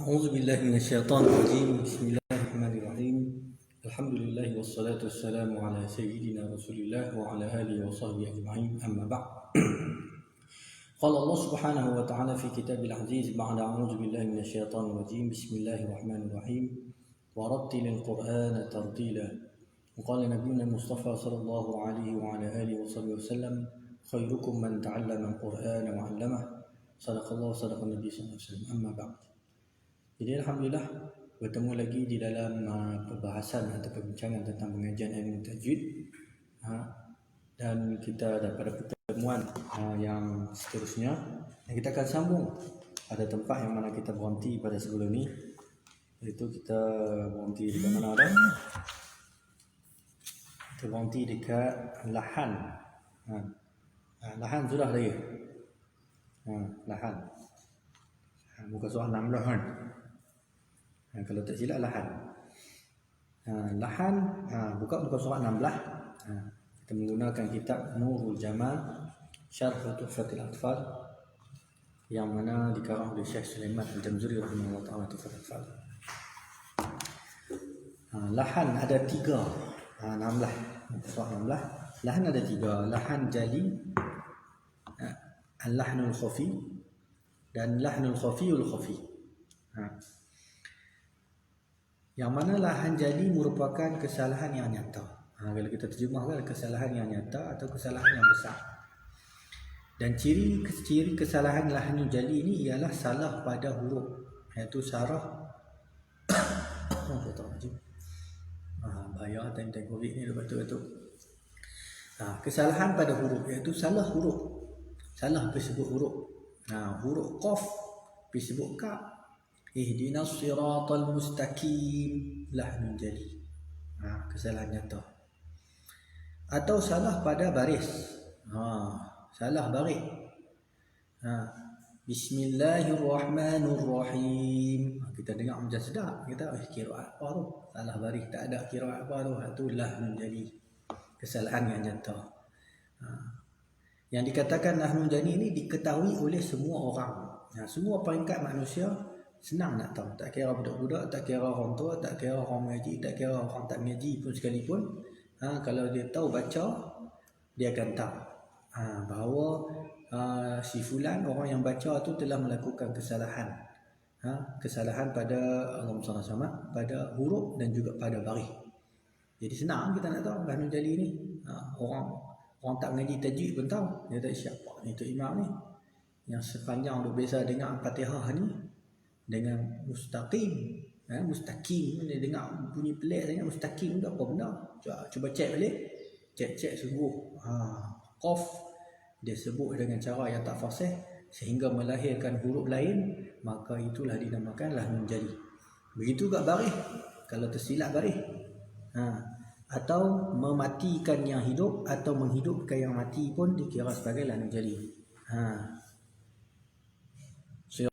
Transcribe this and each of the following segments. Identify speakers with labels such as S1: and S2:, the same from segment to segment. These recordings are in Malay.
S1: أعوذ بالله من الشيطان الرجيم. بسم الله الرحمن الرحيم. الحمد لله والصلاة والسلام على سيدنا رسول الله وعلى آله وصحبه أجمعين. أما بعد، قال الله سبحانه وتعالى في كتاب العزيز بعد أعوذ بالله من الشيطان الرجيم. بسم الله الرحمن الرحيم. ورتل القرآن ترتيلا. وقال نبينا المصطفى صلى الله عليه وعلى آله وصحبه وسلم: خيركم من تعلم القرآن وعلمه. صدق الله صدق النبي صلى الله عليه وسلم. أما بعد. Jadi Alhamdulillah bertemu lagi di dalam perbahasan atau perbincangan tentang pengajian ilmu tajwid, dan kita pada pertemuan yang seterusnya, dan kita akan sambung pada tempat yang mana kita berhenti pada sebelum ini, iaitu kita berhenti dekat mana dah? Kita berhenti dekat lahan. Lahan sudah lagi. Lahan. Muka surah 16 kan. Kalau tak silap lahan. Lahan buka muka surat 16. Kita menggunakan kitab Nurul Jamal Syarh Tuhfatul Atfal yang mana dikarang oleh Syekh Sulaiman Al-Jamzuri rahimahullah ta'ala. Tuhfatul Atfal. Lahan ada 3. 16. Surah 16. Lahan ada 3. Lahan jali, al-lahnul khafi, dan lahnul khafiul khafi. Yang mana lahan jali merupakan kesalahan yang nyata. Kalau kita terjemahkan, kesalahan yang nyata atau kesalahan yang besar. Dan ciri kesalahan lahan jali ini ialah salah pada huruf, iaitu sarah. Bahaya time-time COVID ni betul-betul. Kesalahan pada huruf, iaitu salah huruf. Salah disebut huruf. Huruf qaf disebut ka. Ihdinas siratal mustaqim, lahnun jali. Kesalahan nyata. Atau salah pada baris. Salah baris. Bismillahirrahmanirrahim. Kita dengar macam sedap. Kita kiraat apa tu? Salah baris, tak ada kiraat apa tu. Itu lahnun jali. Kesalahan yang nyata. Yang dikatakan lahnun jali ini diketahui oleh semua orang. Semua peringkat manusia senang nak tahu. Tak kira budak-budak, tak kira orang tua, tak kira orang mengaji, tak kira orang tak mengaji pun sekalipun. Kalau dia tahu baca, dia akan tahu bahawa si fulan, orang yang baca tu telah melakukan kesalahan. Kesalahan pada Allahumma salli sama, pada huruf dan juga pada baris. Jadi senang kita nak tahu lahnun jali ni. Orang tak mengaji tajwid pun tahu. Dia tahu siapa ni, tu imam ni yang sepanjang duk biasa dengar Fatihah ni dengan mustaqim. Mustaqim ni dengar bunyi pelik sangat. Mustaqim tu apa benda? Cuba cek balik. Cek sungguh. Qaf dia sebut dengan cara yang tak fasih sehingga melahirkan huruf lain, maka itulah dinamakan lahnun jali. Begitu juga baris. Kalau tersilap baris, atau mematikan yang hidup atau menghidupkan yang mati pun dikira sebagai lahnun jali.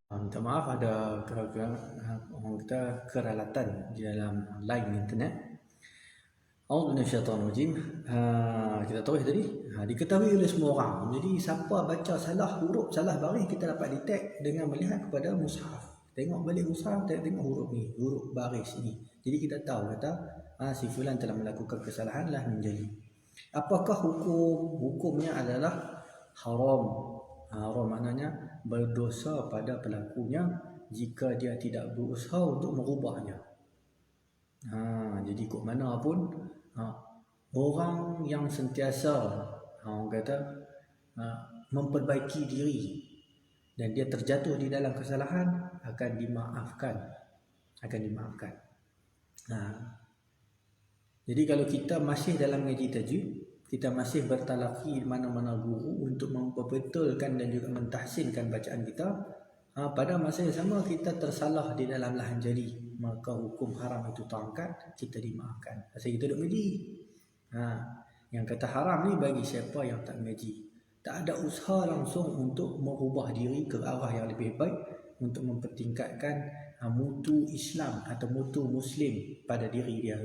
S1: Minta maaf, ada orang kita keralatan di dalam line internet. A'udzu minasyaitonir rajim. Kita terus tadi. Diketahui oleh semua orang. Jadi siapa baca salah huruf, salah baris, kita dapat detect dengan melihat kepada mushaf. Tengok balik mushaf, tengok huruf ni, huruf baris ni. Jadi kita tahu kata si fulan telah melakukan kesalahan lahnun jali. Apakah hukumnya adalah haram. Haram maknanya berdosa pada pelakunya jika dia tidak berusaha untuk merubahnya. Jadi kok mana pun orang yang sentiasa orang kata memperbaiki diri dan dia terjatuh di dalam kesalahan akan dimaafkan. Jadi kalau kita masih dalam ngaji tajwid, kita masih bertalaqi mana-mana guru untuk memperbetulkan dan juga mentahsinkan bacaan kita, pada masa yang sama kita tersalah di dalam lahan jali, maka hukum haram itu terangkat, kita dimaafkan. Pasal kita duduk mengaji. Yang kata haram ni bagi siapa yang tak mengaji, tak ada usaha langsung untuk merubah diri ke arah yang lebih baik, untuk mempertingkatkan mutu Islam atau mutu Muslim pada diri dia.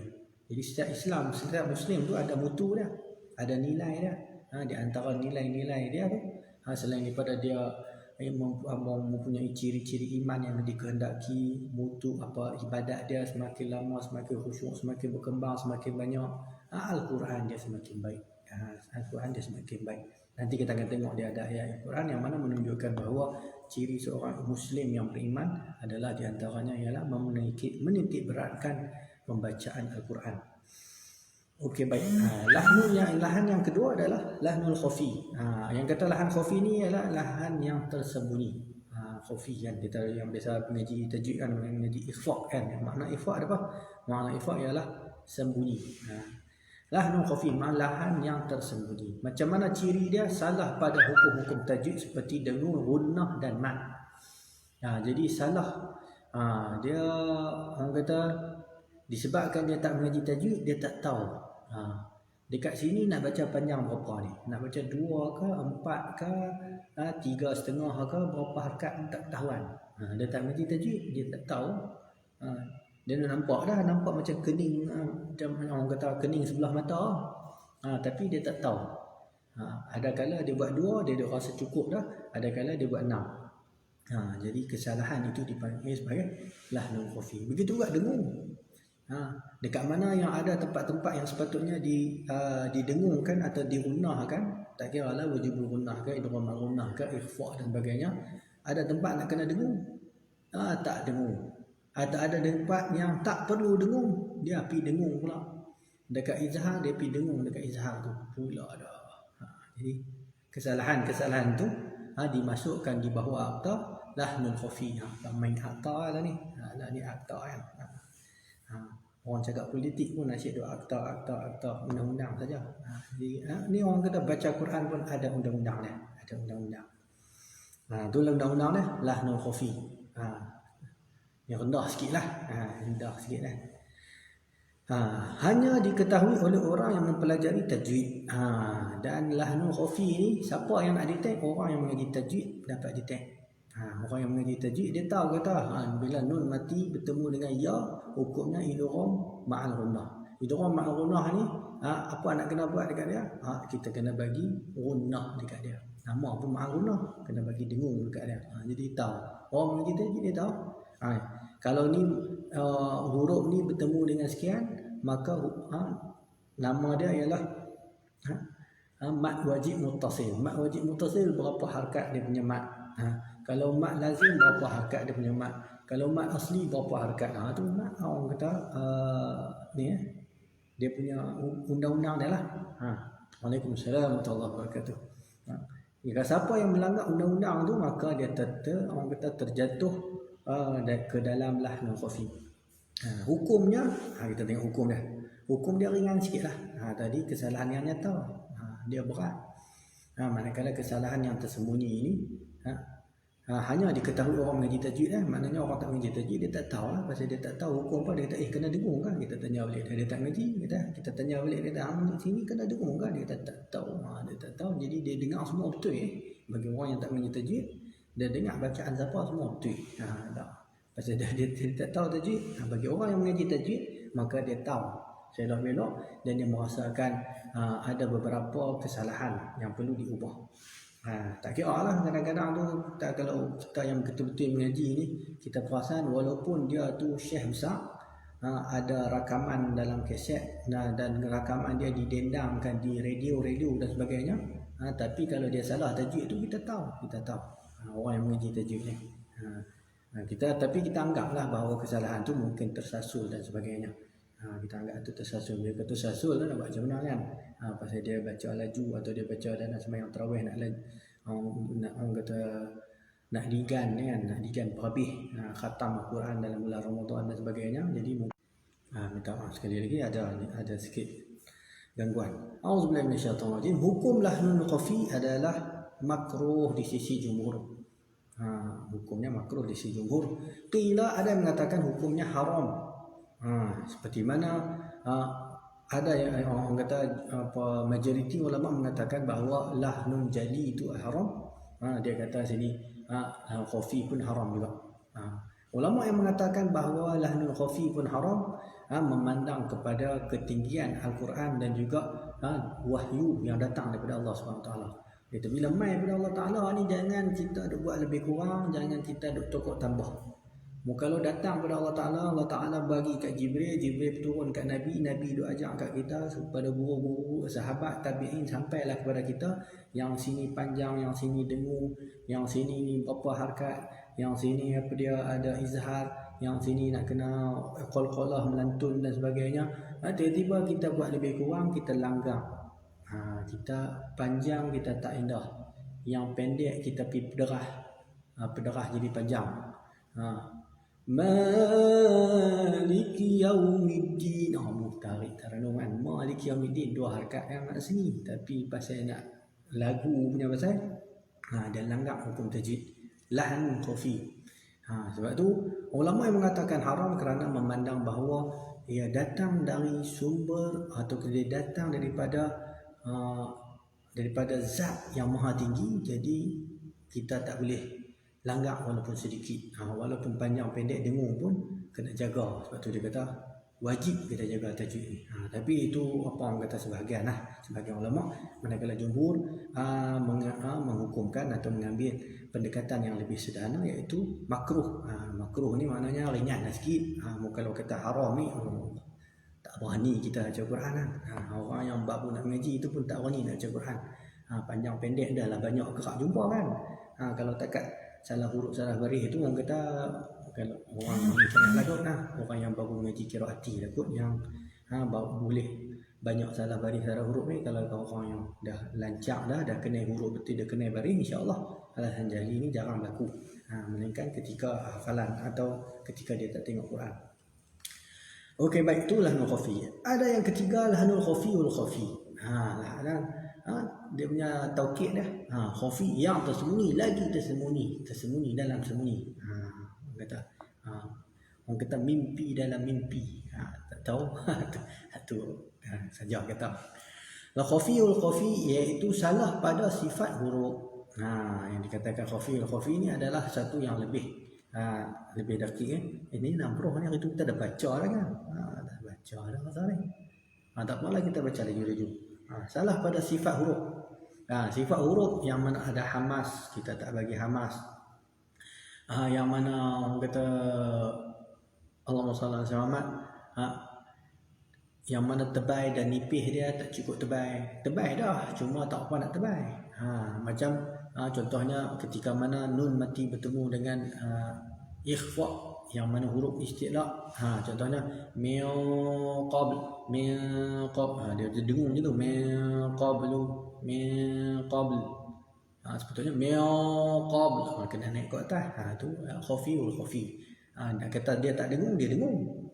S1: Jadi setiap Muslim tu ada mutu dia, ada nilai dia. Di antara nilai-nilai dia tu, selain daripada dia mempunyai ciri-ciri iman yang dikehendaki, mutu ibadat dia semakin lama semakin khusyuk, semakin berkembang, semakin banyak, Al-Quran dia semakin baik. Al-Quran dia semakin baik. Nanti kita akan tengok dia ada ayat Al-Quran yang mana menunjukkan bahawa ciri seorang Muslim yang beriman adalah di antaranya ialah menitik beratkan pembacaan Al-Quran. Okey, baik. Lahan yang kedua adalah lahnul khafi. Yang kata lahan khafi ni ialah lahan yang tersembunyi. Khafi kan kita yang biasa mengaji tajwid kan, mengaji ikhfa kan. Makna ikhfa apa? Makna ikhfa ialah sembunyi. Lahnul khafi makna lahan yang tersembunyi. Macam mana ciri dia? Salah pada hukum-hukum tajwid seperti dengung, gunnah dan mat. Jadi salah. Dia orang kata disebabkan dia tak mengaji tajwid, dia tak tahu. Dekat sini nak baca panjang berapa ni? Nak baca 2 ke, 4 ke, 3,5 ke, berapa harakat tak tahuan. Dia tak mengaji tajwid, dia tak tahu. Dia nampak macam kening, macam orang kata kening sebelah mata. Tapi dia tak tahu. Ada kala dia buat 2, dia rasa cukup dah. Ada kala dia buat 6. Jadi kesalahan itu dipanggil sebagai lahnul khafi. Begitu juga dengung. Dekat mana yang ada tempat-tempat yang sepatutnya didengungkan atau dirunahkan, tak kira lah wujubul runah ke, idgham runah ke, ikhfa dan sebagainya, ada tempat nak kena dengung, tak dengung. Atau ada tempat yang tak perlu dengung, dia pergi dengung pula. Dekat izhar dia pergi dengung dekat izhar tu pula dah. Jadi kesalahan tu dimasukkan di bawah akta lahnul khafi. Main akta lah ni. Ni akta kan. Orang cakap politik pun asyik doa akta undang-undang saja. Jadi ni orang kata baca Quran pun ada undang-undang dia, ada undang-undang. Tu undang-undang dia lahnul khafi. Yang rendah sikitlah, rendah sikitlah. Hanya diketahui oleh orang yang mempelajari tajwid. Dan lahnul khafi ni siapa yang nak detect? Orang yang mengaji tajwid dapat detect. Orang yang mengaji tajwid dia tahu kata bila nun mati bertemu dengan ya, hukumnya idgham ma'al gunnah. Idgham ma'al gunnah ni apa nak kena buat dekat dia? Kita kena bagi gunnah dekat dia. Nama pun ma'al gunnah, kena bagi dengung dekat dia. Jadi tahu. Orang mengaji tajwid dia tahu. Kalau ni huruf ni bertemu dengan sekian, maka nama dia ialah mat wajib muttasil. Mat wajib muttasil berapa harakat dia punya mat? Kalau mat lazim berapa harakat dia punya mat? Kalau mat asli berapa harakat? Tu mat orang kata ni dia punya undang-undang dia lah. Waalaikumsalam warahmatullahi wabarakatuh. Jika siapa yang melanggar undang-undang tu, maka dia orang kata terjatuh ke dalam lahnul khafi. Hukumnya kita tengok hukum dia. Hukum dia ringan sikit lah. Tadi kesalahan yang nyata dia berat. Manakala kesalahan yang tersembunyi ini hanya diketahui orang mengaji tajwid maknanya orang tak mengaji tajwid dia tak tahu lah. Pasal dia tak tahu hukum apa, dia kata kena dengung kan, kita tanya balik dia tak mengaji, kita tanya balik dia sini kena dengung kan, dia tak tahu. Dia tak tahu, jadi dia dengar semua betul. Bagi orang yang tak mengaji tajwid, dia dengar bacaan siapa semua betul. Pasal dia tak tahu tajwid. Bagi orang yang mengaji tajwid, maka dia tahu selok-belok dan dia merasakan ada beberapa kesalahan yang perlu diubah. Tak kira lah kadang-kadang tu kalau kita yang betul-betul mengaji ni, kita perasan walaupun dia tu syekh besar, ada rakaman dalam kaset dan rakaman dia didendangkan di radio dan sebagainya, tapi kalau dia salah tajwid tu kita tahu orang yang mengaji tajwid ni. Tapi kita anggaplah bahawa kesalahan tu mungkin tersasul dan sebagainya. Kita anggap tu tersasul. Dia kata tersasul tu nak buat macam mana kan? Pasal dia baca laju atau dia baca dan sembahyang tarawih nak orang kata nak digan kan, nak digan berhabis khatam Al-Quran dalam bulan Ramadan dan sebagainya. Jadi minta maaf sekali lagi ada sikit gangguan. Auzubillahi minasyaitonirrajim. Hukum lahnul khafi adalah makruh di sisi jumhur. Hukumnya makruh di sisi jumhur. Qila ada yang mengatakan hukumnya haram. Seperti mana ada yang orang kata majoriti ulama mengatakan bahawa lahnun jali itu haram. Dia kata sini khafi pun haram juga. Ulama yang mengatakan bahawa lahnul khafi pun haram memandang kepada ketinggian Al-Quran dan juga wahyu yang datang daripada Allah SWT. Kita bila mai pada Allah Ta'ala ni jangan kita duk buat lebih kurang, jangan kita duk tokok tambah. Kalau datang pada Allah Ta'ala bagi kat Jibril, Jibril turun kat Nabi, Nabi duk ajak kat kita, kepada guru-guru, sahabat, tabi'in, sampailah kepada kita, yang sini panjang, yang sini dengu, yang sini ni berapa harkat, yang sini apa dia ada izhar, yang sini nak kena qalqalah, melantun dan sebagainya. Tiba-tiba kita buat lebih kurang, kita langgar. Kita panjang kita tak indah, yang pendek kita pergi pederah jadi panjang. Maliki yaumiddin, tarik taranungan Maliki yaumiddin, dua harkat yang nak sini, tapi pasal nak lagu punya pasal dan langgar hukum tajwid lahan khafi. Sebab tu ulama yang mengatakan haram kerana memandang bahawa ia datang dari sumber atau dia datang daripada zat yang maha tinggi, jadi kita tak boleh langgar walaupun sedikit, walaupun panjang pendek dengung pun kena jaga. Sebab tu dia kata wajib kita jaga tajwid ni. Tapi itu apa orang kata sebahagian ulama, manakala jumhur menghukumkan atau mengambil pendekatan yang lebih sederhana, iaitu makruh. Makruh ni maknanya ringan sikit. Kalau kata haram ni tak berani kita baca Quran kan. Orang yang baru nak mengaji itu pun tak berani nak baca Quran. Panjang pendek dah lah banyak kerap jumpa kan. Kalau takat salah huruf salah baris itu orang kata, kalau orang yang sangat lagut orang yang baru mengaji qiraati lagut yang boleh banyak salah baris salah huruf ni. Kalau orang yang dah lancar dah kena huruf betul, dah kena baris, insya-Allah Al-Han Jali ni jarang berlaku. Melainkan ketika hafalan atau ketika dia tak tengok Quran. Okey, baik, itu lahnul khafi. Ada yang ketiga, lahnul khafiul khafi. Dia punya taukid dah. Khafi yang tersembunyi, lagi tersembunyi dalam sembunyi. Orang kata mimpi dalam mimpi. Tak tahu. Satu saja kata. Khafiul khafi iaitu salah pada sifat huruf. Yang dikatakan khafiul khafi ni adalah satu yang lebih dakik. Ini namproh ni hari tu kita dah baca dah kan. Dah baca dah pasal ni. Tak apalah kita baca lagi. Salah pada sifat huruf. Sifat huruf yang mana ada hamas, kita tak bagi hamas. Yang mana orang kata Allahumma salli alaihi wasallam, yang mana tebal dan nipis dia tak cukup tebal dah, cuma tak apa nak tebal. Macam contohnya ketika mana nun mati bertemu dengan ikhfa, yang mana huruf istilah. Contohnya min qabl, dia dengung je tu, min qabl. Sepatutnya min qabl, kena naik ke atas. Tu khafiul khafi. Nak kata dia tak dengung, dia dengung.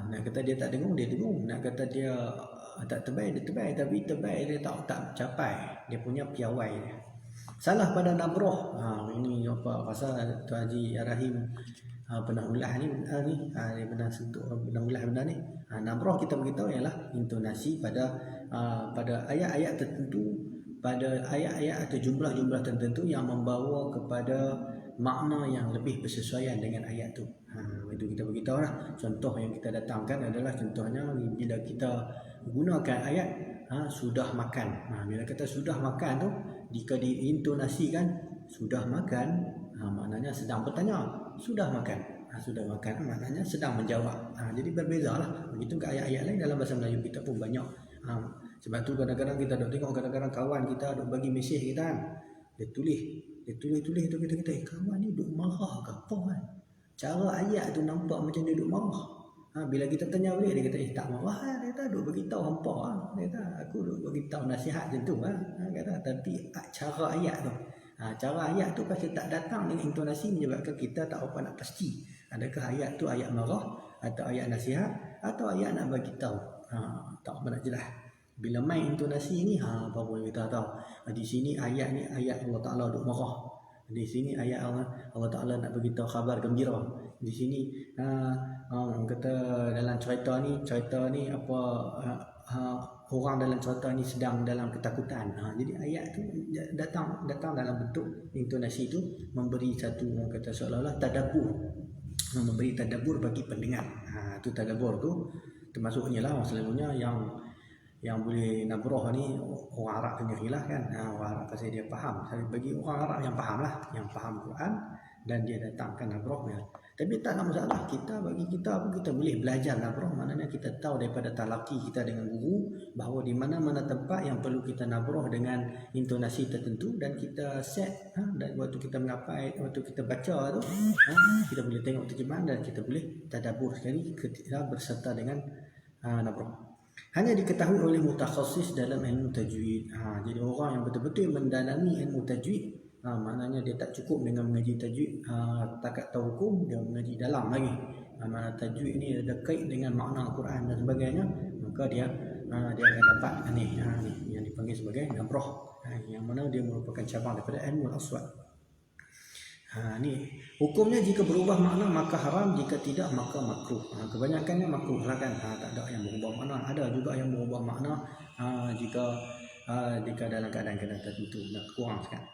S1: Nak kata dia tak dengung, dia dengung. Nak kata dia tak tebal, dia tebal. Tapi tebal dia tak capai dia punya piawai dia. Salah pada nabroh. Ini apa pasal Tu Haji Rahim pernah ulah ni, dia pernah sentuh, pernah ulah benda ni. Nabroh kita beritahu ialah intonasi pada ayat-ayat tertentu, pada ayat-ayat atau jumlah-jumlah tertentu yang membawa kepada makna yang lebih bersesuaian dengan ayat tu. Itu kita beritahu lah. Contoh yang kita datangkan adalah contohnya bila kita gunakan ayat sudah makan. Bila kata sudah makan tu, jika diintonasikan sudah makan, maknanya sedang bertanya. Sudah makan. Sudah makan maknanya sedang menjawab. Jadi berbezalah. Begitu ke ayat-ayat lain dalam bahasa Melayu kita pun banyak. Sebab tu kadang-kadang kita duk tengok, kadang-kadang kawan kita duk bagi mesej kita kan. Dia tulis tu, kita kata kawan ni duk marah ke apa kan. Cara ayat tu nampak macam dia duk marah. Bila kita tanya balik, dia kata tak marah. Dia kata duk bagi tahu hampa. Dia kata aku duk bagi tahu nasihat macam tu. Kata tapi cara ayat tu. Cara ayat tu pasti tak datang dengan intonasi, menyebabkan kita tak apa nak pasti adakah ayat tu ayat marah atau ayat nasihat atau ayat nak bagi tahu. Tak apa nak jelas. Bila main intonasi ni baru kita tahu. Di sini ayat ni ayat Allah Taala duk marah. Di sini ayat Allah Taala nak bagi tahu khabar gembira. Di sini orang kata dalam cerita ni apa orang dalam cerita ni sedang dalam ketakutan. Jadi ayat tu datang dalam bentuk intonasi tu memberi satu orang kata seolah-olah tadabbur. Memberi tadabbur bagi pendengar. Tu tadabbur tu termasuknya lah selalunya yang yang boleh nabroh ni orang Arab sendirilah kan. Orang Arab pasal dia faham. Bagi orang Arab yang faham lah, yang faham Quran dan dia datangkan nabroh dia. Tapi tak ada masalah. Bagi kita pun kita boleh belajar nabroh. Maknanya kita tahu daripada talaki kita dengan guru bahawa di mana-mana tempat yang perlu kita nabroh dengan intonasi tertentu dan kita set dan waktu kita mengapai, waktu kita baca tu kita boleh tengok terjemahan dan kita boleh tadabbur sekali ketika berserta dengan nabroh. Hanya diketahui oleh mutakhasis dalam ilmu tajwid. Jadi orang yang betul-betul mendalami ilmu tajwid, maknanya dia tak cukup dengan mengaji tajwid takat tahu hukum, dia mengaji dalam lagi. Makna tajwid ni ada kait dengan makna Al-Quran dan sebagainya, maka dia akan dapat ni yang dipanggil sebagai nabroh, yang mana dia merupakan cabang daripada ilmu al-aswad. Ni hukumnya jika berubah makna maka haram, jika tidak maka makruh. Kebanyakannya makruh lah kan. Tak ada yang berubah makna. Ada juga yang berubah makna jika dalam keadaan tertentu kurang sekali.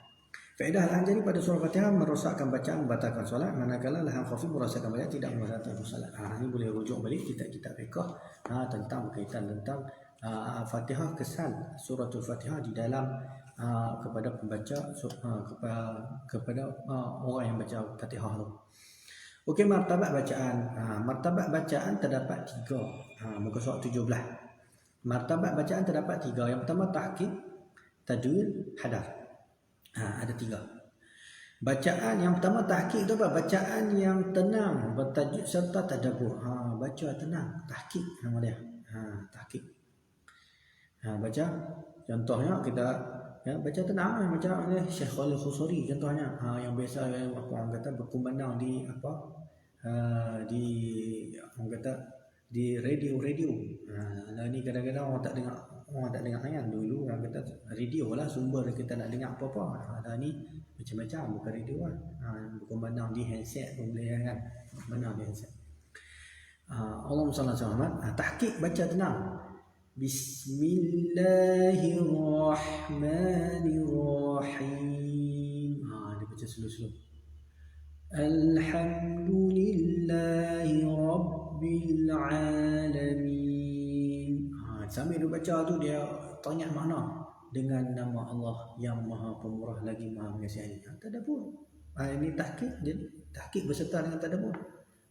S1: Faedah al-Anjari pada surah Fatihah merosakkan bacaan, membatalkan solat, manakala lahan khafi merosakkan bacaan, tidak membatalkan solat. Ini boleh rujuk balik kitab-kitab fiqh tentang berkaitan tentang Fatihah, kesan suratul Fatihah di dalam kepada pembaca, kepada orang yang baca Fatihah tu. Okey, martabat bacaan. Martabat bacaan terdapat 3. Muka surat 17. Martabat bacaan terdapat 3. Yang pertama tahqiq, tajwid, hadar. Ada 3. Bacaan yang pertama tahqiq tu apa? Bacaan yang tenang, bertajwid serta tadabbur. Baca tenang, tahqiq nama dia. Tahqiq. Baca contohnya kita baca tenang, macam Syekh Khalil Khusari contohnya, yang biasa orang kata berkumandang di di orang kata di radio. Ni kadang-kadang orang tak dengar kan. Dulu orang kata radio lah sumber kita nak dengar apa-apa. Ni macam-macam, bukan radio lah. Berkumandang di handset pun boleh kan. Mana di handset. Allahumma salli ala Muhammad. Tahqiq baca tenang. Bismillahirrahmanirrahim. Dia baca slow-slow. Alhamdulillahi Rabbil Alamin. Sambil dia baca tu dia tanya makna. Dengan nama Allah yang Maha Pemurah lagi Maha Mengasihani. Tadabbur. Ini tahqiq, tahqiq berserta dengan tadabbur.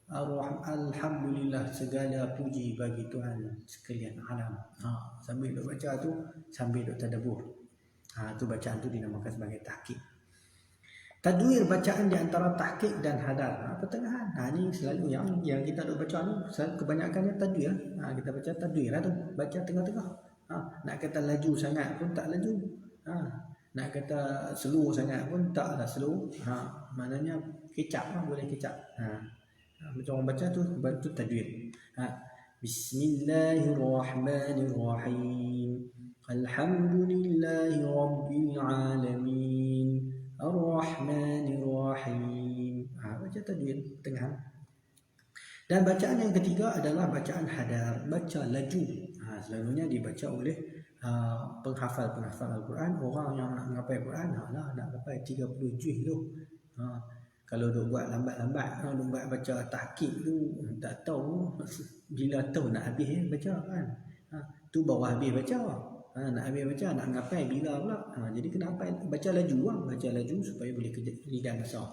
S1: Alhamdulillah, segala puji bagi Tuhan sekalian alam. Sambil duk baca tu, sambil duk tadabbur. Tu bacaan tu dinamakan sebagai tahqiq. Tadwir bacaan di antara tahqiq dan hadar. Pertengahan. Ni selalu yang kita duk baca ni kebanyakannya tadwir. Kita baca tadwir lah tu, baca tengah-tengah. Nak kata laju sangat pun tak laju. Nak kata slow sangat pun taklah slow. Maknanya kecap lah, boleh kecap. Macam orang baca tu tadwir. Bismillahirrahmanirrahim. Alhamdulillahi Rabbil Alamin. Ar-Rahmanirrahim. Baca tadwir tengah. Dan bacaan yang ketiga adalah bacaan hadar, baca laju. Selalunya dibaca oleh penghafal Al-Quran, orang yang nak mengapai Quran, nak mengapai 30 juz tu. Kalau duk buat lambat-lambat, duk buat baca tahqiq tu, tak tahu bila tahu nak habis baca kan. Tu baru habis baca. Nak habis baca, nak mengapai bila pula. Jadi kena baca laju lah, baca laju supaya boleh lidah besar.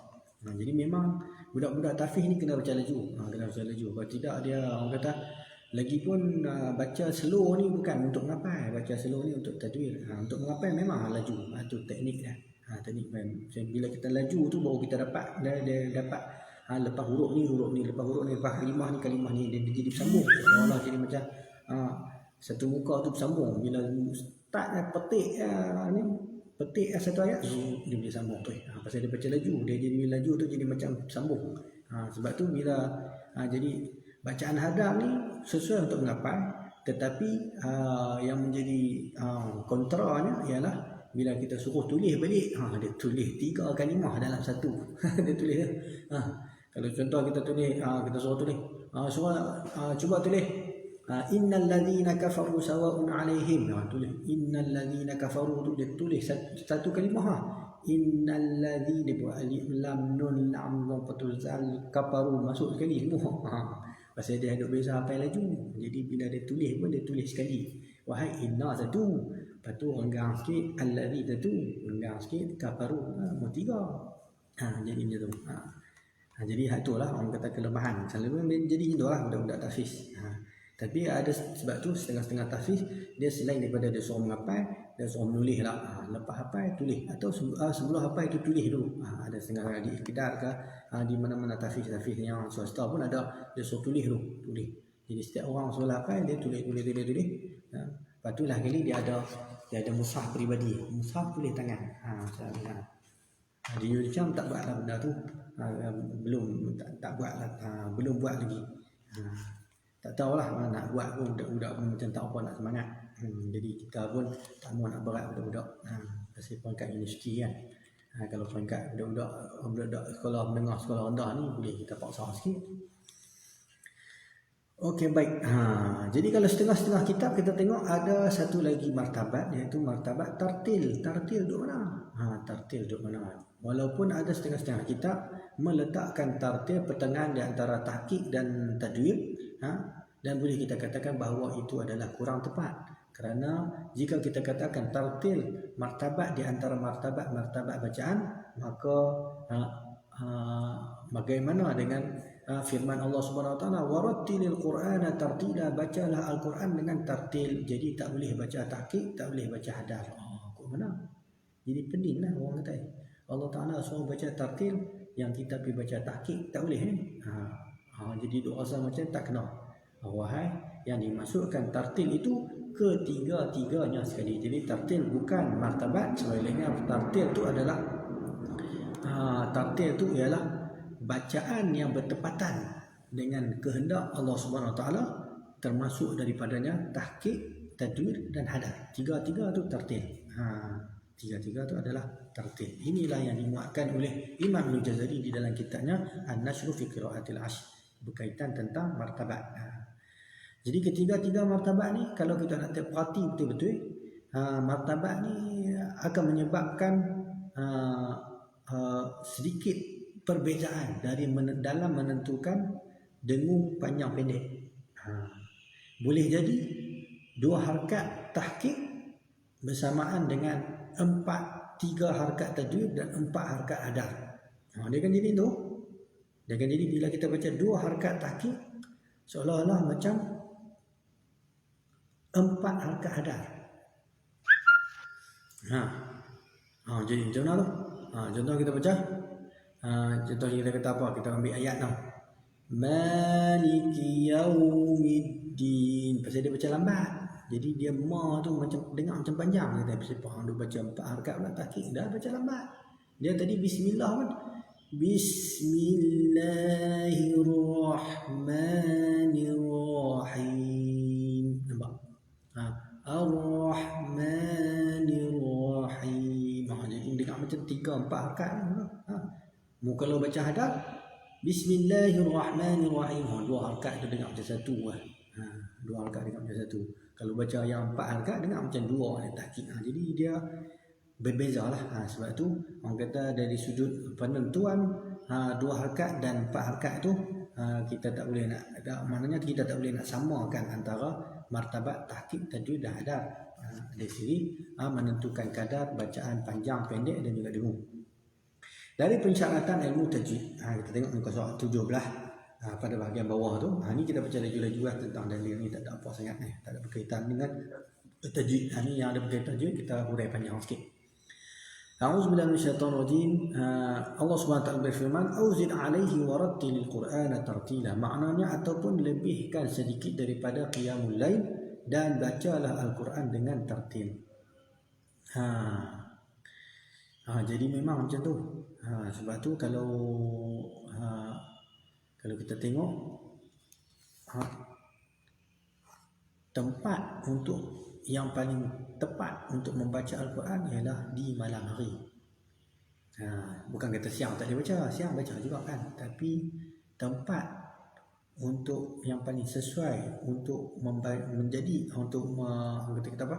S1: Jadi memang budak-budak tahfiz ni kena baca laju. Kena baca laju. Kalau tidak dia orang kata lagipun baca slow ni bukan untuk mengapai, baca slow ni untuk tadwir. Untuk mengapai memang laju. Itu teknik dia. Teknik bila kita laju tu baru kita dapat dia dapat lepas huruf ni, lepas huruf ni, lepas kalimah ni dia jadi bersambung. Seolah-olah jadi macam satu muka tu bersambung. Bila start petik ni, petik satu ayat dia boleh sambung tu. Pasal dia baca laju, dia jadi laju tu jadi macam sambung. Sebab tu bila jadi bacaan hadar ni sesuai untuk mengapai, tetapi yang menjadi kontranya ialah bila kita suruh tulis balik, dia tulis 3 kalimah dalam satu. Dia tulis kalau contoh kita tulis, kita suruh tulis, cuba tulis innal ladzina kafaru sawa'un 'alaihim. Tulis innal ladzina kafaru tu dia tulis satu kalimah. Innal ladzina buat alif lam nun lam fatul zal kafaru masuk sekali semua. Pasal dia duk biasa hafal laju. Jadi bila dia tulis pun dia tulis sekali. wahai inna satu, lepas tu renggang sikit, allazi satu, renggang sikit, kafaru, nombor 3. Jadi macam tu. Jadi itulah orang kata kelemahan. Selalu jadi itulah budak-budak tahfiz. Tapi ada sebab tu setengah-setengah tahfiz dia selain daripada dia suruh menghafal, dia suruh menulis lah. Lepas hafal tulis, atau sebelum hafal itu tulis dulu. Ada setengah di Iktidar ke di mana-mana tahfiz yang swasta pun ada, dia suruh tulis dulu, tulis. Jadi setiap orang suruh hafal dia tulis. Lepas tu lah kali dia ada mushaf peribadi, mushaf tulis tangan. Di Indonesia tak buat lah benda tu. Belum tak buat lah, belum buat lagi. Tak tahulah nak buat pun, budak-budak pun macam tak apa nak semangat. Jadi kita pun tak mahu nak berat budak-budak. Pasal peringkat universiti kan. Kalau peringkat budak-budak sekolah menengah, sekolah rendah ni boleh kita paksa sikit. Okey, baik. Jadi kalau setengah-setengah kitab kita tengok ada satu lagi martabat, iaitu martabat tartil. Tartil duduk mana? Tartil duduk mana? Walaupun ada setengah-setengah kitab meletakkan tartil pertengahan di antara tahqiq dan tajwid, dan boleh kita katakan bahawa itu adalah kurang tepat. Kerana jika kita katakan tartil martabat di antara martabat bacaan, maka bagaimana dengan firman Allah Subhanahu Wa Taala, warattilil Qur'ana tartila, bacalah Al-Quran dengan tartil. Jadi tak boleh baca tahqiq, tak boleh baca hadar. Kok mana? Jadi peninlah orang kata Allah Taala suruh baca tartil, yang kita pergi baca tahqiq tak boleh ni. Jadi doa rasa macam tak kena. Wahai yang dimasukkan tartil itu ketiga-tiganya sekali. Jadi tartil bukan martabat, sebaliknya tartil itu adalah tartil itu ialah bacaan yang bertepatan dengan kehendak Allah Subhanahu Wa Taala, termasuk daripadanya tahqiq, tajwid dan hadar. Tiga-tiga itu tartil. Tiga-tiga itu adalah tartil. Inilah yang dimuatkan oleh Imam Al-Jazari di dalam kitabnya An-Nashru fi Qira'atil Ashr, berkaitan tentang martabat. Jadi ketiga-tiga martabat ni kalau kita nak perhati betul-betul, martabat ni akan menyebabkan sedikit perbezaan dalam menentukan dengung panjang pendek. Boleh jadi 2 harakat tahqiq bersamaan dengan 3 harakat tajwid dan 4 harakat hadar. Dia kan jadi tu. Dia kan jadi bila kita baca 2 harakat tahqiq seolah-olah macam 4 harakat hadar. Jadi macam mana tu? Contoh kita baca. Contoh kita kata apa? Kita ambil ayat tau. Maliki yaumiddin. Pasal dia baca lambat. Jadi dia ma tu macam dengar macam panjang. Kita pasal faham dia baca 4 harakat pula tahqiq dah baca lambat. Dia tadi bismillah pun. Bismillahirrahmanirrahim. Nampak? Ar-Rahmanirrahim. Jadi dengar macam 3-4 harakat. Kalau baca hadar, Bismillahirrahmanirrahim. 2 harakat tu dengar macam satu lah. 2 harakat dengar macam satu. Kalau baca yang 4 harakat dengar macam 2 tahqiq. Jadi dia berbeza lah. Sebab tu orang kata dari sudut penentuan 2 harakat dan 4 harakat tu kita tak boleh nak, maknanya kita tak boleh nak samakan antara martabat tahqiq, tajwid dan hadar. Dari sini menentukan kadar bacaan panjang, pendek dan juga dengung. Dari persyaratan ilmu tajwid, kita tengok muka surat 17 pada bahagian bawah tu. Ni kita baca laju-laju lah tentang dalil ni, tak ada apa sangat ni, tak ada berkaitan dengan tajwid. Ni yang ada berkaitan tajwid kita hurai panjang sikit. A'udzubillahi minasyaitonir rajim. Allah Subhanahu wa taala berfirman, "Auzid 'alaihi warattilil Qur'ana tartila." Maknanya ataupun lebihkan sedikit daripada qiyamul lail dan bacalah Al-Quran dengan tartil. Jadi memang macam tu. Sebab tu kalau kita tengok tempat untuk yang paling tepat untuk membaca Al-Quran ialah di malam hari. Bukan kata siang tak boleh baca, siang baca juga kan. Tapi tempat untuk yang paling sesuai untuk menjadi kita apa?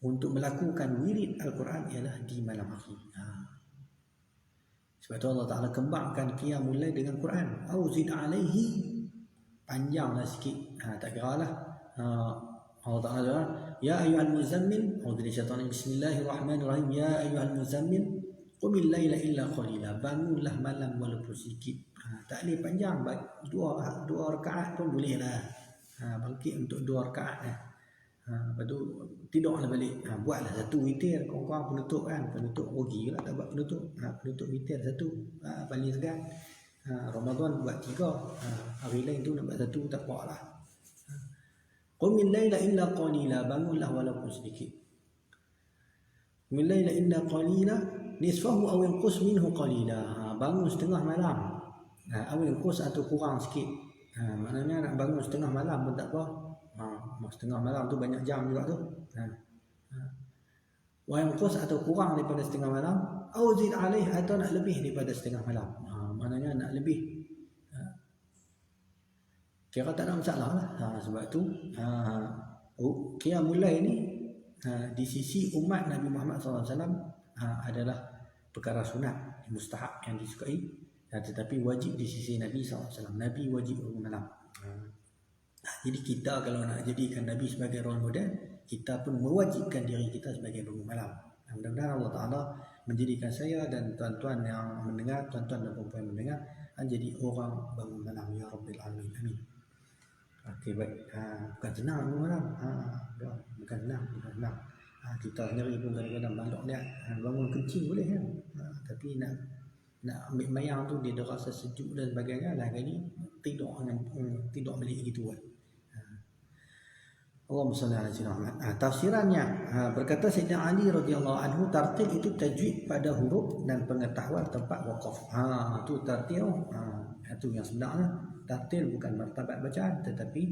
S1: Untuk melakukan wirid Al-Quran ialah di malam hari. Sebab tu Allah Ta'ala kembangkan qiyamul lail dengan Quran. Auzid alaihi, panjanglah sikit. Tak kira lah Allah Ta'ala, ya ayyuhal muzammil, dari syaitan, bismillahirrahmanirrahim, ya ayyuhal muzammil, qumil laila illa qalila, bangunlah malam walaupun sikit. Tak boleh panjang, dua rakaat pun boleh lah. Bangkit untuk 2 rakaat. Lepas tu tidurlah balik. Buatlah satu witir, korang penutup kan, penutup rugi lah tak buat penutup. Penutup witir satu, paling segan. Ramadan buat 3, hari lain tu nak buat satu tak apa lah. Qumil laila illa qalila, bangunlah walaupun sedikit. Qumil laila illa qalila nisfahu aw yanqus minhu qalila, bangun setengah malam. Aw yanqus atau kurang sikit. Maknanya nak bangun setengah malam pun tak apa. Setengah malam tu banyak jam juga tu. Wa yanqus atau kurang daripada setengah malam, aw zid alaih atau nak lebih daripada setengah malam. Maknanya nak lebih. Kira tak ada masalah lah. Sebab tu qiyamul lail ni di sisi umat Nabi Muhammad SAW adalah perkara sunat, mustahab, yang disukai, tetapi wajib di sisi Nabi SAW. Nabi wajib bangun malam. Jadi kita kalau nak jadikan Nabi sebagai role model, kita pun mewajibkan diri kita sebagai bangun malam. Mudah-mudahan Allah Ta'ala menjadikan saya dan tuan-tuan yang mendengar, tuan-tuan dan perempuan yang mendengar, jadi orang bangun malam, ya Rabbil Alamin. Amin. Okey, baik. Bukan senang bangun malam. Bukan senang. Kita sendiri pun kadang-kadang balok dia. Bangun kencing boleh kan. Tapi nak ambil mayang tu dia rasa sejuk dan sebagainya. Lagi tidur balik gitu kan. Allahumma salli ala sayyidina Muhammad. Tafsirannya, berkata Sayyidina Ali radhiyallahu anhu, tartil itu tajwid pada huruf dan pengetahuan tempat waqaf. Itu tartil. Itu yang sebenarnya. Tartil bukan martabat bacaan, tetapi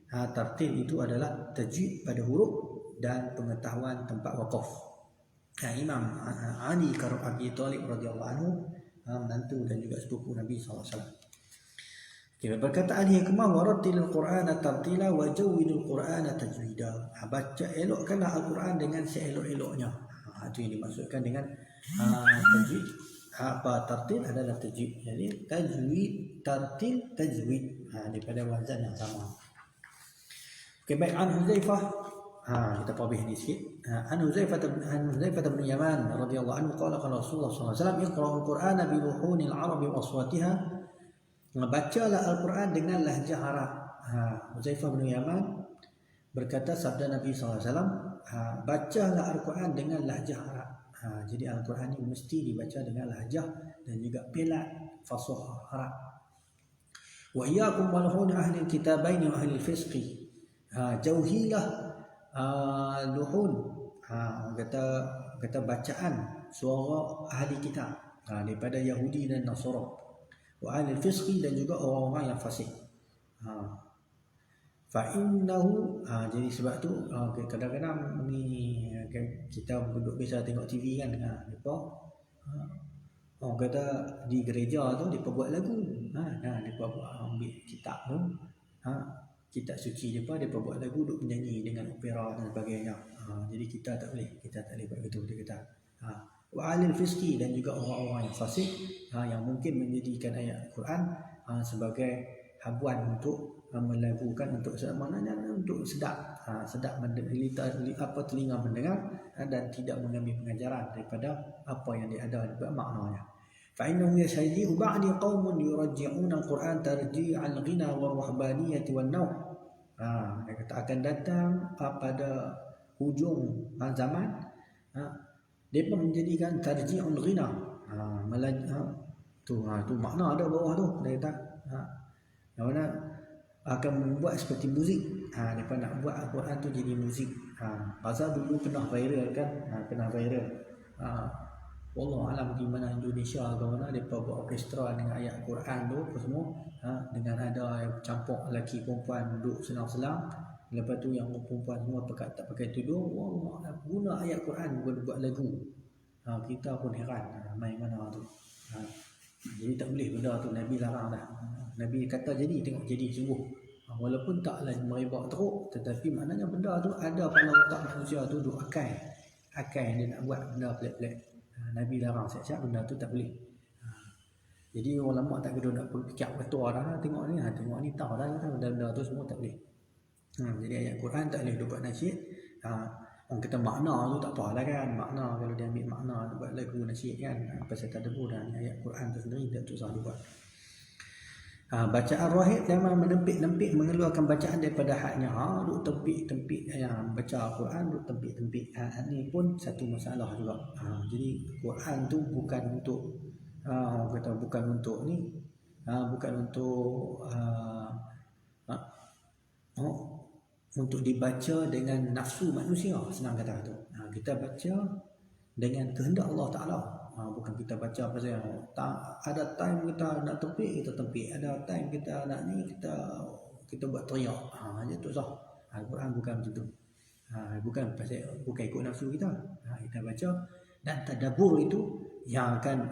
S1: tartil itu adalah tajwid pada huruf dan pengetahuan tempat waqaf. Imam Ali bin Abi Thalib radhiyallahu anhu, menantu dan juga sepupu Nabi SAW. Berkata al-hikmah, warattilil Qur'ana tartila wa jawwidul Qur'ana tajwida. Baca elokkanlah Al-Quran dengan seelok-eloknya. Itu yang dimaksudkan dengan tajwid. Tartil adalah tajwid. Jadi tajwid, tartil, tajwid, daripada wazan yang sama. Baik, an Huzaifah, kita habis ni sikit. An Huzaifah bin Yaman radhiyallahu anhu qala Rasulullah sallallahu alaihi wasallam, iqra'ul Qur'ana bi luhunil arabi wa aswatiha. Bacalah Al-Quran dengan lahjah Arab. Huzaifah bin Yaman berkata, sabda Nabi sallallahu alaihi wasallam, bacalah Al-Quran dengan lahjah Arab. Jadi Al-Quran ini mesti dibaca dengan lahjah dan juga pelat fasahah Arab. Wa iyyakum wa luhun ahli al-kitabain wa ahli al-fisqi. Jauhilah luhun, kata bacaan suara ahli kitab, daripada Yahudi dan Nasara. Wa ahli al-fisqi, dan juga orang-orang yang fasik. Fa'innahu, jadi sebab tu kadang-kadang ni kita duduk biasa tengok TV kan, depa orang kata di gereja tu depa buat lagu, depa ambil kitab tu, kitab suci depa buat lagu, duk menyanyi dengan opera dan sebagainya. Jadi kita tak boleh buat gitu, dia kata. Wa alil fisqi, dan juga orang-orang yang fasik, yang mungkin menjadikan ayat Al-Quran sebagai habuan untuk melakukan, untuk maknanya untuk sedap telinga mendengar dan tidak mengambil pengajaran daripada apa yang dia ada maknanya. Fa innahu yashhadu ba'di qaumun yurajji'una al-Quran tarji'al ghina wa rahbaniyati wan naw. Dia kata akan datang pada hujung zaman, mereka menjadikan tarji'ul ghina, tu makna ada bawah tu. Dia kata yang mana akan membuat seperti muzik. Mereka nak buat Al-Quran tu jadi muzik. Pasal dulu pernah viral kan, wallah alam di mana Indonesia ke mana, mereka buat orkestra dengan ayat Quran tu apa semua, dengan ada campur lelaki perempuan duduk senang-senang. Lepas tu yang perempuan semua tak pakai tudung, wallah guna ayat Quran buat lagu. Kita pun heran, main mana tu. Jadi tak boleh benda tu, Nabi larang dah. Nabi kata jadi, tengok jadi sungguh. Walaupun taklah merebak teruk, tetapi maknanya benda tu ada pada otak manusia tu, duk akai dia nak buat benda pelik-pelik. Nabi larang siap-siap benda tu tak boleh. Jadi ulama tak kena nak fikir betul dah, tengok ni tahu dah benda-benda tu semua tak boleh. Jadi ayat Quran tak boleh buat nasyid. Orang kata makna tu tak apalah kan, makna kalau dia ambil makna buat lagu nasyid kan, pasal tadabbur dan ayat Quran tu sendiri tak susah dibuat. Bacaan rahib memang menempik-nempik mengeluarkan bacaan daripada hadnya. Duk tempik-tempik yang baca Al-Quran, duk tempik-tempik. Ini pun satu masalah juga. Jadi Quran tu bukan untuk kata bukan untuk ni, bukan untuk untuk dibaca dengan nafsu manusia, senang kata tu. Kita baca dengan kehendak Allah Ta'ala. Bukan kita baca pasal ada time kita nak tempik, kita tempik. Ada time kita nak ni, kita buat teriak. Macam tu sah. Al-Quran bukan macam tu. Bukan ikut nafsu kita. Kita baca dan tadabbur itu yang akan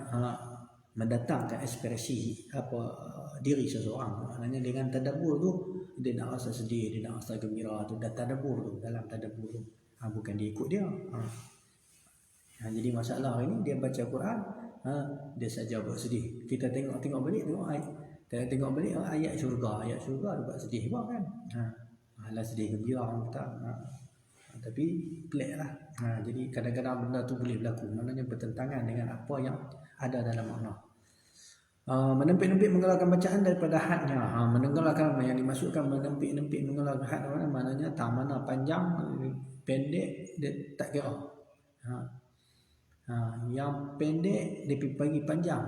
S1: mendatangkan ekspresi diri seseorang. Maknanya dengan tadabbur tu dia nak rasa sedih, dia nak rasa gembira tu, dan tadabbur tu, dalam tadabbur tu. Bukan dia ikut dia. Jadi masalah ini dia baca Quran, dia saja buat sedih. Kita tengok balik ayat syurga buat sedih pula kan. Alah sedih gembira kita. Tapi pelik lah. Jadi kadang-kadang benda tu boleh berlaku, maknanya bertentangan dengan apa yang ada dalam makna. Menempik-nempik mengeluarkan bacaan daripada hadnya. Mengeluarkan yang dimasukkan menempik-nempik mengeluarkan had maknanya tak mana panjang, pendek dia tak kira. Yang pendek dia pergi panjang.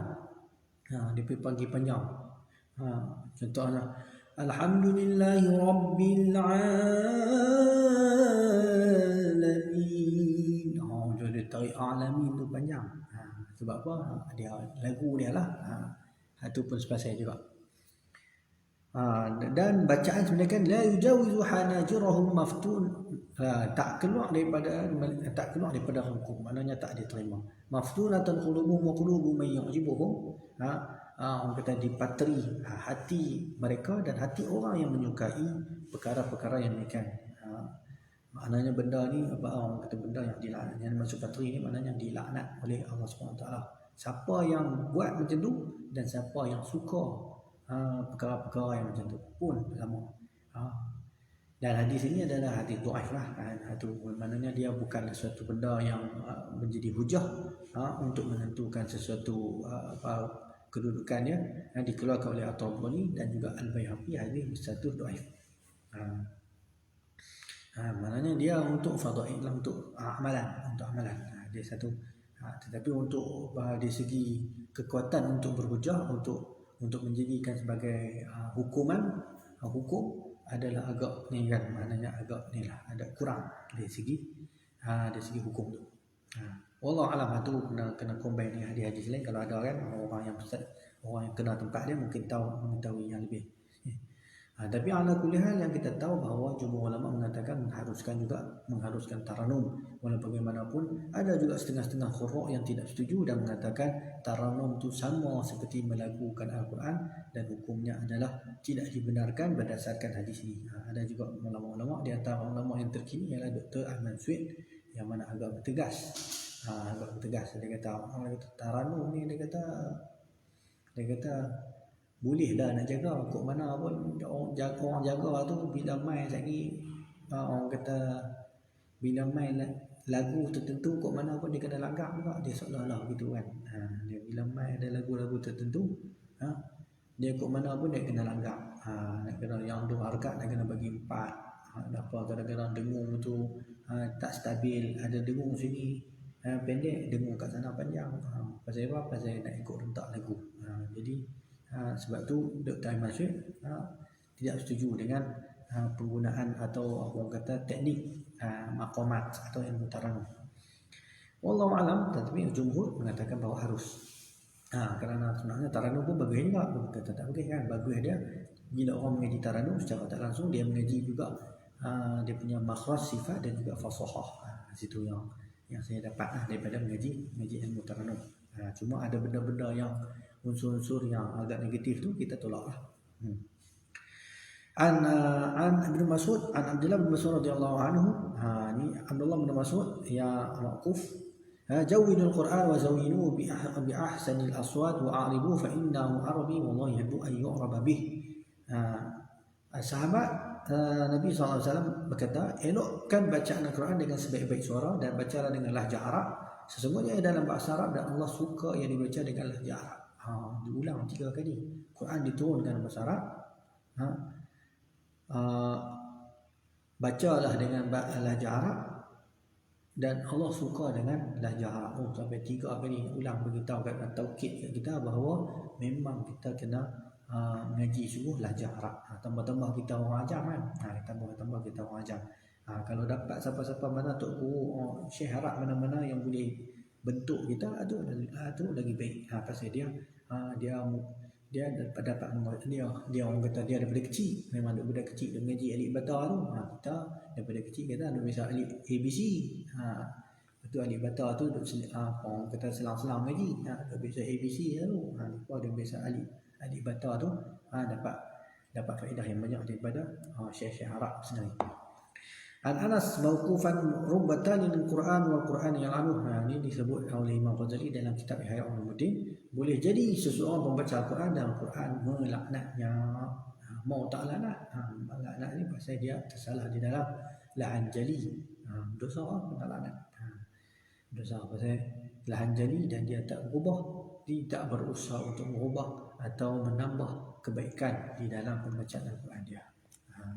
S1: Contohnya Alhamdulillahi Rabbil Alamin. Dia tarik alamin tu panjang. Sebab apa? Dia lagu dia lah. Itu pun sepasal juga. Dan bacaan sebenarnya kan la yujawizu hanajirahum maftun, tak keluar daripada hukum, maknanya tak diterima. Maftunatan qulubuhum wa qulubu man yu'jibuhum. Orang kata dipatri hati mereka dan hati orang yang menyukai perkara-perkara yang demikian. Maknanya benda ni orang kata benda yang dilaknat, yang masuk patri ni maknanya dilaknat oleh Allah SWT. Siapa yang buat macam tu dan siapa yang suka perkara-perkara yang macam tu pun sama. Dan hadis ini adalah hadis dhaif lah. Itu maknanya dia bukanlah suatu benda yang menjadi hujah untuk menentukan sesuatu kedudukannya, yang dikeluarkan oleh At-Tabrani dan juga Al-Baihaqi. Hadis satu dhaif. Maknanya dia untuk fadail lah, untuk amalan. Dia satu. Tetapi untuk dari segi kekuatan untuk berhujah, untuk menjadikan sebagai hukum adalah agak ni kan, maknanya agak ni lah, ada kurang dari segi hukum tu. Wallahu alam, tu kena combine dengan hadis-hadis lain. Kalau ada kan orang yang kena tempat dia mungkin mengetahui yang lebih. Tapi ala kulli hal yang kita tahu bahawa jumhur ulama mengatakan mengharuskan taranum. Walaupun bagaimanapun ada juga setengah-setengah qurra yang tidak setuju dan mengatakan taranum itu sama seperti melagukan Al-Quran dan hukumnya adalah tidak dibenarkan berdasarkan hadis ini. Ada juga ulama-ulama, di antara ulama yang terkini ialah Dr. Ahmad Suid yang mana agak bertegas. Dia kata taranum ni, dia kata boleh dah nak jaga, kok mana pun orang jaga tu bila main lagi, orang kata bila main lagu tertentu kok mana pun dia kena langgar juga, dia seolah-olah gitu kan. Dia bila main ada lagu-lagu tertentu, dia kok mana pun dia kena langgar. Nak kena yang tu harkat nak kena bagi 4. Kadang-kadang dengung tu tak stabil, ada dengung sini pendek, dengung kat sana panjang. Pasal apa? Pasal nak ikut rentak lagu. Jadi sebab tu Dr. Ahmad Syed tidak setuju dengan penggunaan atau orang kata teknik maqamat atau ilmu taranum. Wallahu alam, tetapi jumhur mengatakan bahawa harus. Kerana sebenarnya taranum pun bagus juga, kata tak bagus kan, bagus dia bila orang mengaji taranum secara tak langsung dia mengaji juga dia punya makhraj, sifat dan juga fasahah. Situ yang saya dapat daripada mengaji ilmu taranum. Cuma ada benda-benda yang unsur-unsur yang agak negatif tu kita tolaklah. An Ibnu Mas'ud, an Abdullah bin Mas'ud radhiyallahu anhu. Ni Abdullah bin Mas'ud ya maquf. Jawwinul Qur'an wa zawwinuhu bi ahsanil aswat wa a'ribu fa innahu arabi wallahu yuhibbu an yu'raba bih. Sahabat Nabi SAW berkata, elokkan bacaan Al-Quran dengan sebaik-baik suara dan bacalah dengan lahjah Arab. Sesungguhnya dalam bahasa Arab dan Allah suka yang dibaca dengan lahjah Arab. Diulang 3 kali. Quran diturunkan dalam bahasa Arab. Bacalah dengan lahjah Arab dan Allah suka dengan lahjah Arab. Sampai 3 kali ulang beritahu kat taukid kat kita bahawa memang kita kena mengaji sungguh lahjah Arab. Tambah-tambah kita orang ajar kan. Tambah-tambah kita orang ajar. Kalau dapat siapa-siapa mana tok guru Syekh Arab mana-mana yang boleh bentuk kita, tu lagi baik. Pasal dia dapat dia orang kata dia daripada kecil, memang daripada kecil dia mengaji alif bata tu. Kita daripada kecil kita ada bisa alif ABC. Itu alif bata tu orang kata selang-selang mengaji. Dia bisa ABC tu. Lepas dia bisa alif bata tu dapat faedah yang banyak daripada syekh-syekh Arab sendiri. Al-Anas mauqufan rubbatan lil Quran wal Quran yang anuh. Ini disebut oleh Imam Ghazali dalam kitab Ihya Ulumuddin. Boleh jadi seseorang membaca Al-Quran dan Al-Quran melaknatnya. Mau tak laknat? Laknat ni pasal dia tersalah di dalam lahan jali. Dosa apa tak laknat? Dosa pasal lahan jali dan dia tak berubah, tidak berusaha untuk merubah atau menambah kebaikan di dalam pembacaan Al-Quran dia.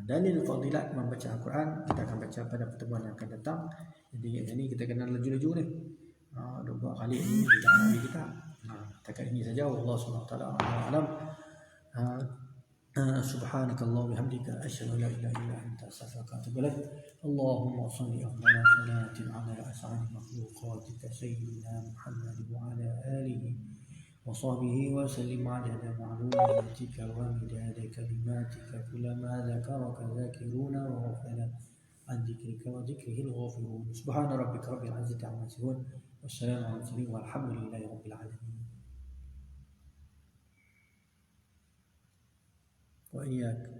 S1: Dalil fadilat membaca Al-Quran kita akan baca pada pertemuan yang akan datang. Jadi ini kita kena laju-laju ni. 2 kali ni kita ambil kita. Takat ini saja. Allah SWT alam. Subhanakallah bihamdika asyhadu an la ilaha illa anta astaghfiruka wa atubu ilaik. Allahumma shalli ala salatin ala as'ali makhluqatika sayyidina Muhammad wa ala alihi وصحبه وسلم عدد معلوماتك ومداد كلماتك كلما ذكرك ذاكرون وغفل عن ذكرك وذكره الغافلون. سبحان ربك رب العزة عما يصفون والسلام على المرسلين والحمد لله رب العالمين. وإياك.